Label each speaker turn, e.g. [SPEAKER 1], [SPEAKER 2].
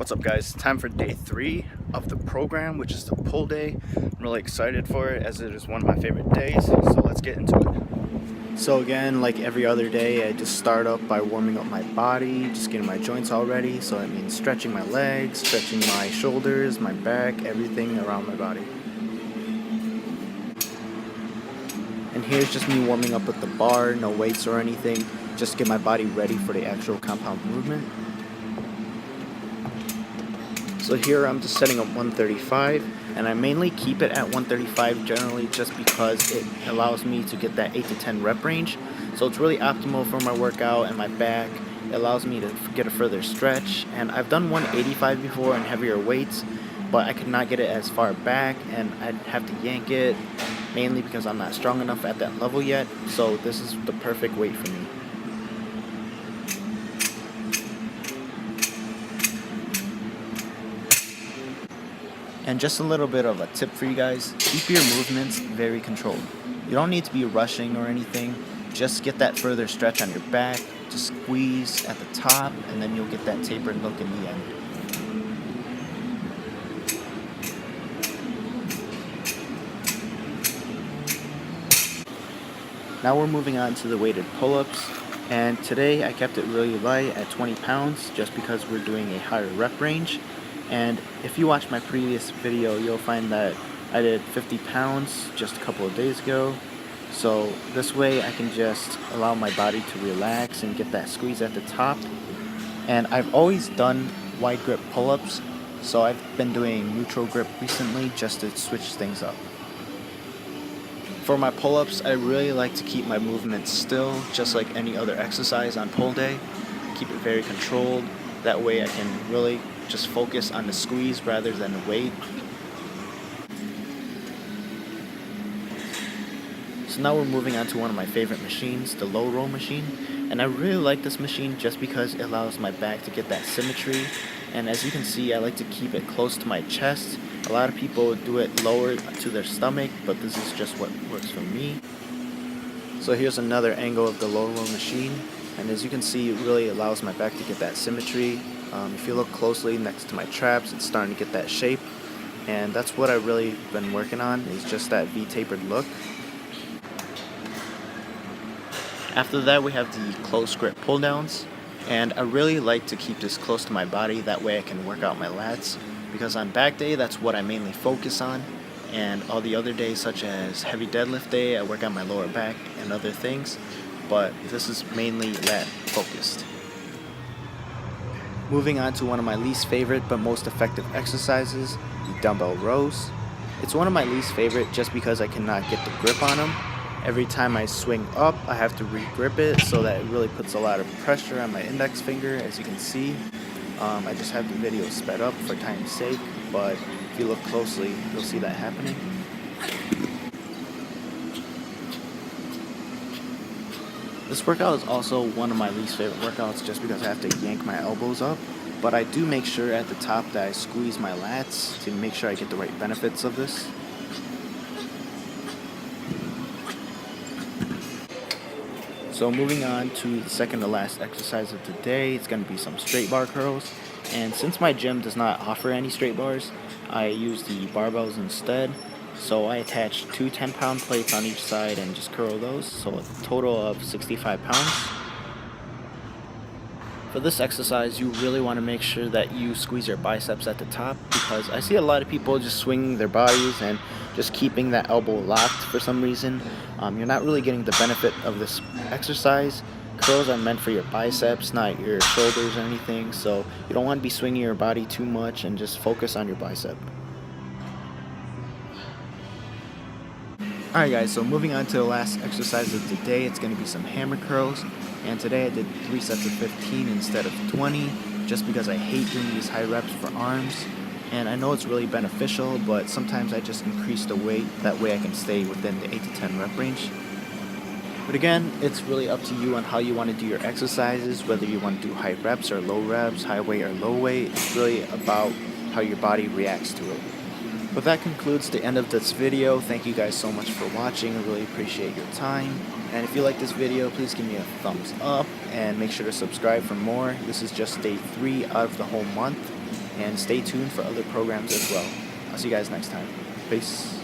[SPEAKER 1] What's up, guys? Time for day 3 of the program, which is the pull day. I'm really excited for it as it is one of my favorite days, so let's get into it. So again, like every other day, I just start up by warming up my body, just getting my joints all ready. So that means stretching my legs, stretching my shoulders, my back, everything around my body. And here's just me warming up with the bar, no weights or anything, just to get my body ready for the actual compound movement. So here I'm just setting up 135, and I mainly keep it at 135 generally just because it allows me to get that 8 to 10 rep range. So it's really optimal for my workout and my back. It allows me to get a further stretch, and I've done 185 before on heavier weights, but I could not get it as far back, and I'd have to yank it, mainly because I'm not strong enough at that level yet. So this is the perfect weight for me. And just a little bit of a tip for you guys, keep your movements very controlled. You don't need to be rushing or anything, just get that further stretch on your back, just squeeze at the top, and then you'll get that tapered look in the end. Now we're moving on to the weighted pull-ups, and today I kept it really light at 20 pounds just because we're doing a higher rep range. And if you watch my previous video, you'll find that I did 50 pounds just a couple of days ago. So this way I can just allow my body to relax and get that squeeze at the top. And I've always done wide grip pull-ups, so I've been doing neutral grip recently just to switch things up. For my pull-ups, I really like to keep my movements still, just like any other exercise on pull day. Keep it very controlled. That way I can really just focus on the squeeze rather than the weight. So now we're moving on to one of my favorite machines, the low row machine. And I really like this machine just because it allows my back to get that symmetry. And as you can see, I like to keep it close to my chest. A lot of people do it lower to their stomach, but this is just what works for me. So here's another angle of the low row machine. And as you can see, it really allows my back to get that symmetry. If you look closely next to my traps, it's starting to get that shape. And that's what I've really been working on, is just that V-tapered look. After that, we have the close grip pull downs. And I really like to keep this close to my body, that way I can work out my lats. Because on back day, that's what I mainly focus on. And all the other days, such as heavy deadlift day, I work on my lower back and other things. But this is mainly lat focused. Moving on to one of my least favorite but most effective exercises, the dumbbell rows. It's one of my least favorite just because I cannot get the grip on them. Every time I swing up, I have to re-grip it, so that it really puts a lot of pressure on my index finger, as you can see. I just have the video sped up for time's sake, but if you look closely, you'll see that happening. This workout is also one of my least favorite workouts just because I have to yank my elbows up, but I do make sure at the top that I squeeze my lats to make sure I get the right benefits of this. So moving on to the second to last exercise of the day, it's going to be some straight bar curls. And since my gym does not offer any straight bars, I use the barbells instead. So I attach two 10-pound plates on each side and just curl those, so a total of 65 pounds. For this exercise, you really want to make sure that you squeeze your biceps at the top, because I see a lot of people just swinging their bodies and just keeping that elbow locked for some reason. You're not really getting the benefit of this exercise. Curls are meant for your biceps, not your shoulders or anything, so you don't want to be swinging your body too much, and just focus on your bicep. Alright guys, so moving on to the last exercise of the day, it's going to be some hammer curls. And today I did 3 sets of 15 instead of 20, just because I hate doing these high reps for arms. And I know it's really beneficial, but sometimes I just increase the weight, that way I can stay within the 8 to 10 rep range. But again, it's really up to you on how you want to do your exercises, whether you want to do high reps or low reps, high weight or low weight. It's really about how your body reacts to it. But that concludes the end of this video. Thank you guys so much for watching. I really appreciate your time. And if you like this video, please give me a thumbs up and make sure to subscribe for more. This is just day 3 out of the whole month, and stay tuned for other programs as well. I'll see you guys next time. Peace.